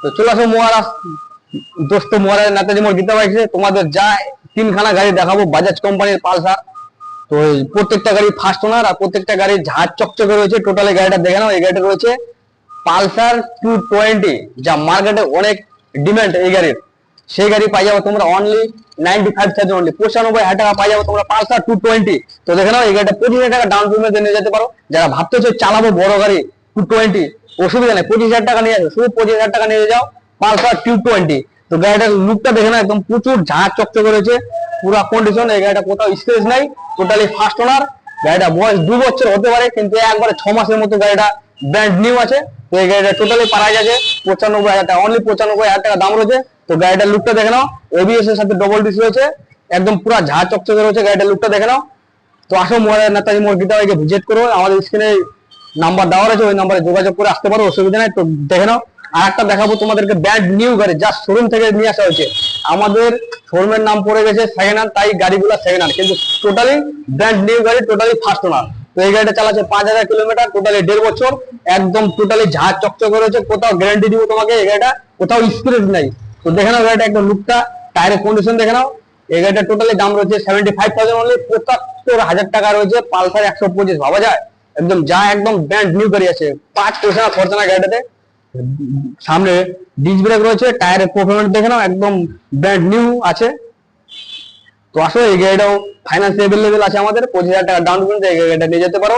তো চলে আসো মহারাজ দোস্ত মহারাজ নেতাজি মোড় গীতা বাইক তোমাদের যা তিনখানা গাড়ি দেখাবো বাজাজ কোম্পানির পালসার। তো প্রত্যেকটা গাড়ি ফার্স্ট ওনার আর প্রত্যেকটা গাড়ি ঝাঁজ চকচকে রয়েছে। টোটালি গাড়িটা দেখে নাও। এই গাড়িটা রয়েছে পালসার 220, যা মার্কেটে অনেক ডিমান্ড এই গাড়ির। সেই গাড়ি পাই যাবো তোমরা অনলি 95,000 অনলি, 95,000 টাকা পাই যাবো তোমরা পালসার 220। তো দেখে নাও এই গাড়িটা 25,000 টাকা ডাউন পেমেন্টে নিয়ে যেতে পারো। যারা ভাবতেছো চালাবো বড় গাড়ি 220, অসুবিধা নেই, 25,000 টাকা নিয়ে যাবে, শুধু 25,000 টাকা নিয়ে যাও পালসার 220। তো গাড়িটার লুকটা দেখে নাও, একদম প্রচুর ঝাঁজ চকচকে রয়েছে, পুরা কন্ডিশন। এই গাড়িটা কোথাও স্ক্র্যাচ নাই, টোটালি ফার্স্ট ওনার। গাড়িটা বয়স 2 বছর হতে পারে, কিন্তু একবারে 6 মাসের মতো গাড়িটা ব্র্যান্ড নিউ আছে। তো এই গাড়িটা টোটালি প্রাইস আছে 95,000 টাকা, অনলি 95,000 টাকা দাম রয়েছে। তো গাড়িটার লুকটা দেখে নাও, এবিএস এর সাথে ডবল ডিস রয়েছে, একদম পুরা ঝাঁ চকচকে রয়েছে। গাড়িটার লুকটা দেখে নাও। তো আসো মহারাজ নেতাজি মোড় গীতা বাইকে ভিজিট করো, আমাদের স্ক্রিনে নাম্বার দেওয়া আছে, ওই নাম্বারে যোগাযোগ করে আসতে পারো, অসুবিধা নাই। তো দেখে নাও। আর একটা দেখাবো তোমাদেরকে ব্র্যান্ড নিউ গাড়ি, যা শোরুম থেকে নিয়ে আসা হয়েছে। আমাদের শোরুমের নাম পড়ে গেছে সেকেন্ড হ্যান্ড, তাই গাড়িগুলো সেকেন্ড হ্যান্ড, কিন্তু টোটালি ব্র্যান্ড নিউ গাড়ি, টোটালি ফার্স্ট ওনার। তো এই গাড়িটা চালাচ্ছে 5,000 কিলোমিটার, টোটালি 1.5 বছর, একদম টোটালি ঝাঁজ চকচকে রয়েছে। কোথাও গ্যারান্টি দিব তোমাকে, এই গাড়িটা কোথাও স্ক্র্যাচ নাই। তো দেখে নাও গাড়িটা একদম লুকটা, টায়ারের কন্ডিশন দেখে নাও। এই গাড়িটা টোটালি দাম রয়েছে 75,000 অনলি, 75,000 টাকা রয়েছে পালসার 125। ভাবা যায় একদম যা একদম ব্র্যান্ড নিউ গাড়ি আছে, 5 পয়সা খরচা না গাড়িটাতে। সামনে ডিস্ক ব্রেক রয়েছে, টায়ারের পারফরম্যান্স দেখে নাও, একদম ব্র্যান্ড নিউ আছে। তো আসলে এই গাড়িটাও ফাইন্যান্স অ্যাভেলেবেল আছে আমাদের, 25,000 টাকা ডাউন পেমেন্ট এই গাড়িটা নিয়ে যেতে পারো।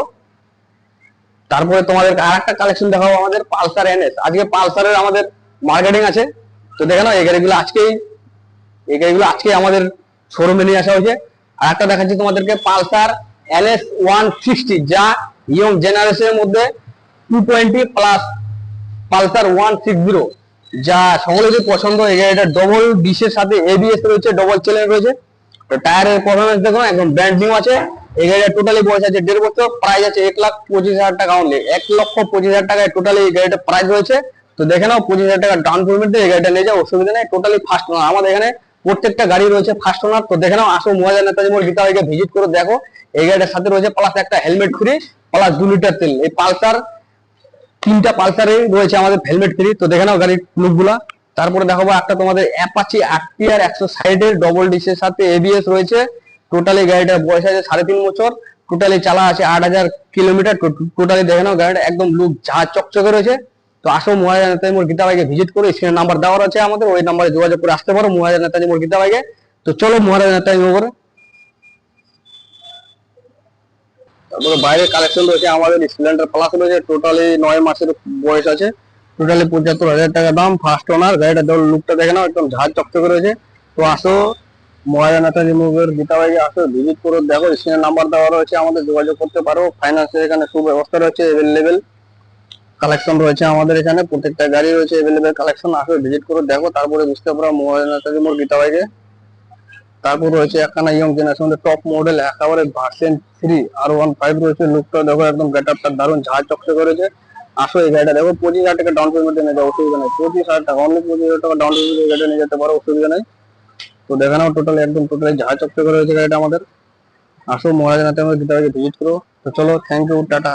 তারপরে তোমাদের আর একটা কালেকশন দেখাবো, আমাদের পালসার এনএস। আজকে পালসারের আমাদের মার্কেটিং আছে। তো দেখে নাও এই গাড়িগুলো আজকে আমাদের শোরুমে নিয়ে আসা হয়েছে। আর একটা দেখাচ্ছি তোমাদেরকে পালসার এনএস 160, যা ইয়ং জেনারেশনের মধ্যে 220 প্লাস পালসার 160, যা সকলেরই পছন্দ। এই গাড়িটা ডবল ডিসের সাথে এবিএস রয়েছে, ডবল চেলেন রয়েছে। তো টায়ারের পারফরমেন্স দেখুন, একদম ব্র্যান্ড নিউ আছে। এই গাড়িটা টোটালি বয়স আছে 1.5 বছর, প্রাইস আছে 1,25,000 টাকা অনলি, 1,25,000 টাকায় টোটালি এই গাড়িটা প্রাইস রয়েছে। তো দেখে নাও 25,000 টাকা ডাউন পেমেন্টে এই গাড়িটা নিয়ে যাও, অসুবিধা নেই। টোটালি ফার্স্ট ওনার, আমাদের এখানে প্রত্যেকটা গাড়ি রয়েছে ফার্স্ট ওনার। তো দেখে নাও, আসো মহারাজ নেতাজি মোড় গীতা বাইকে ভিজিট করে দেখো। এই গাড়িটার সাথে রয়েছে প্লাস একটা হেলমেট ফ্রি, প্লাস 2 লিটার তেল। এই পালসার 3টা পালসারে রয়েছে আমাদের হেলমেট ফ্রি। তো দেখে নাও গাড়ির লুক গুলা। তারপরে দেখাবো একটা তোমাদের অ্যাপাচি আরটিআর 160 এর ডবল ডিসের সাথে এবিএস রয়েছে। টোটালি গাড়িটার বয়স আছে 3.5 বছর, টোটালি চালা আছে 8,000 কিলোমিটার। টোটালি দেখে নাও গাড়িটা একদম লুক ঝাঁ চকচকে রয়েছে। তো আসো মহারাজ নেতাজি মোড় গীতা বাইকে ভিজিট করে, স্ক্রিনে নাম্বার দেওয়া আছে আমাদের, ওই নাম্বারে যোগাযোগ করে আসতে পারো মহারাজ নেতাজি মোড় গীতা বাইকে। তো চলো মহারাজ নেতাজি মোড়। তারপরে বাইরের কালেকশন রয়েছে আমাদের স্প্লেন্ডার প্লাস রয়েছে, টোটালি 9 মাসের বয়স আছে, টোটালি 75,000 টাকা দাম, ফার্স্ট ওনার। গাড়িটা লুকটা দেখে নাও, একদম ঝাঁজ চকচকে রয়েছে। তো আসো মহারাজ নেতাজি মোড়ের গীতা বাইকে আসো, ভিজিট করে দেখো, স্ক্রিনে নাম্বার দেওয়া রয়েছে আমাদের, যোগাযোগ করতে পারো। ফাইন্যান্সের এখানে সুব্যবস্থা রয়েছে, এভেলেবেল কালেকশন রয়েছে আমাদের এখানে, প্রত্যেকটা গাড়ি রয়েছে এভেলেবেল কালেকশন। আসো ভিজিট করে দেখো, তারপরে বুঝতে পারো মহারাজ নেতাজি মোড় গীতা বাইকে। তারপর রয়েছে একখানা ইয়ং জেনারেশনের টপ মডেল একেবারে ভার্সন 3 R15 রয়েছে। লুকটা দেখো, একদম গেটআপটা দারুণ ঝাঁ চকচকে করেছে। আসো এই গাড়িটা দেখো, 25,000 টাকা ডাউন পেমেন্টে নিয়ে যাও, অসুবিধা নেই। 25,000 টাকা অনলি, 25,000 টাকা ডাউন পেমেন্টে গাড়িটা নিয়ে যেতে পারো, অসুবিধা নেই। তো দেখে নাও টোটালি একদম টোটালি ঝাঁ চকচকে রয়েছে গাড়িটা আমাদের। আসো মহারাজ নেতাজি গীতা বাইকে ভিজিট করো। তো চলো, থ্যাংক ইউ, টাটা।